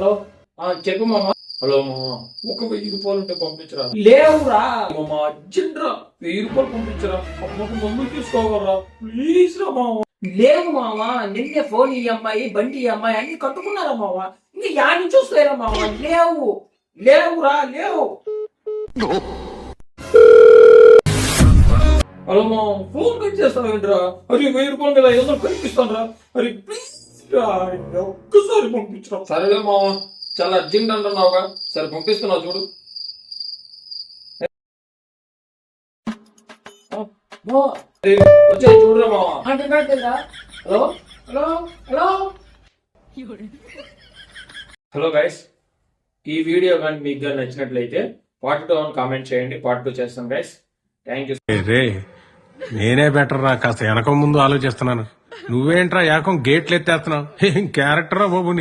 Hello చెప్పు మామ. Hello మామ, ఒక 1000 రూపాయలు ఉంటే పంపించరా. లేవురా మామ అర్జెంట్ రా, 1000 రూపాయలు పంపించరా. అమ్మకు మందులు తీసుకోవాలరా, ప్లీజ్ రా మామ. లేవు మామ. నిన్నే ఫోన్ ఈఎంఐ, బండి ఈఎంఐ అన్ని కట్టుకున్నారా మామ. ఇంకా యాని చూస్తారా మామ. లేవురా లేవు. హలో మామ, ఫోన్ కట్ చేస్తాను ఏంట్రా. అరే 1000 రూపాయలు కదా, 500 కనిపిస్తాను రా. అరే ప్లీజ్ రా, ఒక్కసారి పంపించరా. సరేలే మామ, చాలా అర్జెంట్ అంటున్నావుగా, సరే పంపిస్తున్నావు చూడు. వచ్చే చూడరా మామ. Hello hello hello. Hello guys, ఈ వీడియో కానీ మీకు కానీ నచ్చినట్లయితే పార్ట్ 2 అని కామెంట్ చేయండి. పార్ట్ 2 చేస్తాం గైస్. Thank you. రే నేనే బెటర్ రా, కాస్త వెనక ముందు ఆలోచిస్తున్నాను. నువ్వేంట్రా ఏకం గేట్లు ఎత్తేస్తున్నావు? ఏం క్యారెక్టరా బాబు.